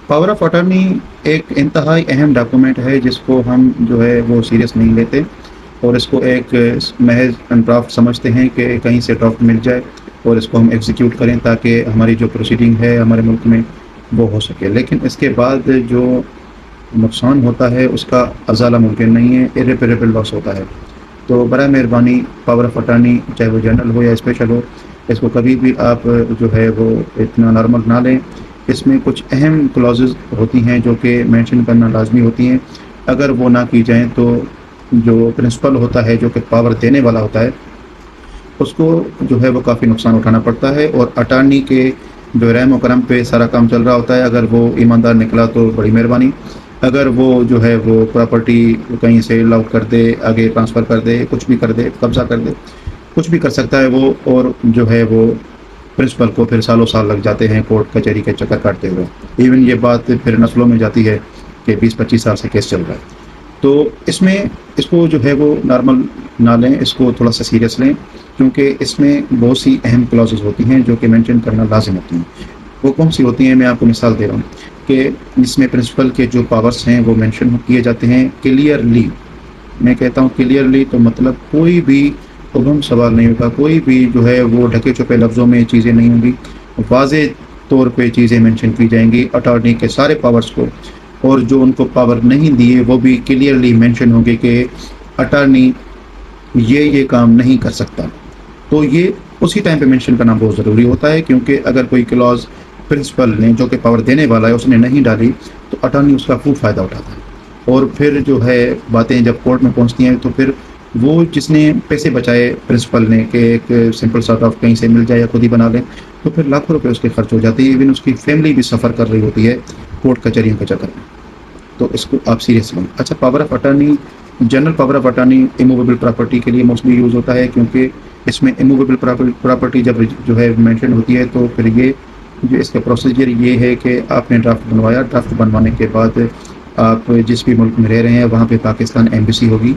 Power of attorney ایک انتہائی اہم ڈاکومنٹ ہے جس کو ہم جو ہے وہ سیریس نہیں لیتے، اور اس کو ایک محض ڈرافٹ سمجھتے ہیں کہ کہیں سے ڈرافٹ مل جائے اور اس کو ہم ایگزیکیوٹ کریں تاکہ ہماری جو پروسیڈنگ ہے ہمارے ملک میں وہ ہو سکے، لیکن اس کے بعد جو نقصان ہوتا ہے اس کا ازالہ ممکن نہیں ہے، irreparable لاس ہوتا ہے۔ تو برائے مہربانی پاور آف اٹارنی چاہے وہ جنرل ہو یا اسپیشل ہو، اس کو کبھی بھی آپ جو ہے وہ اتنا نارمل نہ لیں۔ اس میں کچھ اہم کلوزز ہوتی ہیں جو کہ مینشن کرنا لازمی ہوتی ہیں، اگر وہ نہ کی جائیں تو جو پرنسپل ہوتا ہے جو کہ پاور دینے والا ہوتا ہے اس کو جو ہے وہ کافی نقصان اٹھانا پڑتا ہے، اور اٹارنی کے جو رحم و کرم پہ سارا کام چل رہا ہوتا ہے، اگر وہ ایماندار نکلا تو بڑی مہربانی، اگر وہ جو ہے وہ پراپرٹی کہیں سے لاؤٹ کر دے، آگے ٹرانسفر کر دے، کچھ بھی کر دے، قبضہ کر دے، کچھ بھی کر سکتا ہے وہ، اور جو ہے وہ پرنسپل کو پھر سالوں سال لگ جاتے ہیں کورٹ کچہری کے چکر کاٹتے ہوئے، ایون یہ بات پھر نسلوں میں جاتی ہے کہ 20-25 سال سے کیس چل رہا ہے۔ تو اس میں اس کو جو ہے وہ نارمل نہ لیں، اس کو تھوڑا سا سیریس لیں، کیونکہ اس میں بہت سی اہم کلوزز ہوتی ہیں جو کہ مینشن کرنا لازم ہوتی ہیں۔ وہ کون سی ہوتی ہیں، میں آپ کو مثال دے رہا ہوں کہ اس میں پرنسپل کے جو پاورز ہیں وہ مینشن کیے جاتے ہیں کلیئرلی۔ میں کہتا ہوں کلیئرلی تو مطلب کوئی بھی ابہم سوال نہیں ہوگا، کوئی بھی جو ہے وہ ڈھکے چھپے لفظوں میں چیزیں نہیں ہوں گی، واضح طور پہ چیزیں مینشن کی جائیں گی اٹارنی کے سارے پاورز کو، اور جو ان کو پاور نہیں دیے وہ بھی کلیئرلی مینشن ہوں گے کہ اٹارنی یہ کام نہیں کر سکتا۔ تو یہ اسی ٹائم پہ مینشن کرنا بہت ضروری ہوتا ہے، کیونکہ اگر کوئی کلوز پرنسپل نے جو کہ پاور دینے والا ہے اس نے نہیں ڈالی تو اٹارنی اس کا خوب فائدہ اٹھاتا ہے، اور پھر جو ہے باتیں جب کورٹ میں پہنچتی ہیں تو پھر وہ جس نے پیسے بچائے پرنسپل نے کہ ایک سمپل سارٹ آف کہیں سے مل جائے یا خود ہی بنا لیں، تو پھر لاکھوں روپے اس کے خرچ ہو جاتے ہیں، ایون اس کی فیملی بھی سفر کر رہی ہوتی ہے کورٹ کچہریوں کے چکر میں۔ تو اس کو آپ سیریس لیں۔ اچھا، power of attorney, general power of attorney immovable property کے لیے موسٹلی یوز ہوتا ہے، کیونکہ اس میں ایموویبل پراپرٹی جب جو ہے مینشن ہوتی ہے تو پھر یہ جو اس کا پروسیجر یہ ہے کہ آپ نے ڈرافٹ بنوایا، ڈرافٹ بنوانے کے بعد آپ جس بھی ملک میں رہ رہے ہیں وہاں پہ پاکستان ایمبیسی ہوگی،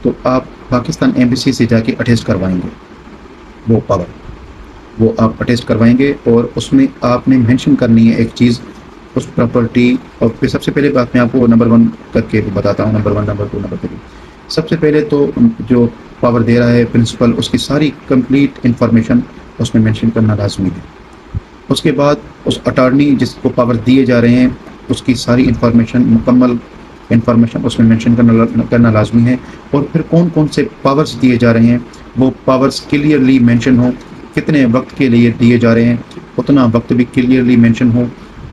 تو آپ پاکستان ایمبیسی سے جا کے اٹیسٹ کروائیں گے وہ پاور، وہ آپ اٹیسٹ کروائیں گے، اور اس میں آپ نے مینشن کرنی ہے ایک چیز اس پراپرٹی، اور پھر سب سے پہلے بات میں آپ کو نمبر 1 کر کے بتاتا ہوں، نمبر 1، نمبر 2، نمبر 3۔ سب سے پہلے تو جو پاور دے رہا ہے پرنسپل، اس کی ساری کمپلیٹ انفارمیشن اس میں مینشن کرنا لازمی ہے۔ اس کے بعد اس اٹارنی جس کو پاور دیے جا رہے ہیں اس کی ساری انفارمیشن، مکمل انفارمیشن اس میں مینشن کرنا لازمی ہے، اور پھر کون کون سے پاورز دیے جا رہے ہیں وہ پاورز کلیئرلی مینشن ہوں، کتنے وقت کے لیے دیے جا رہے ہیں اتنا وقت بھی کلیئرلی مینشن ہو،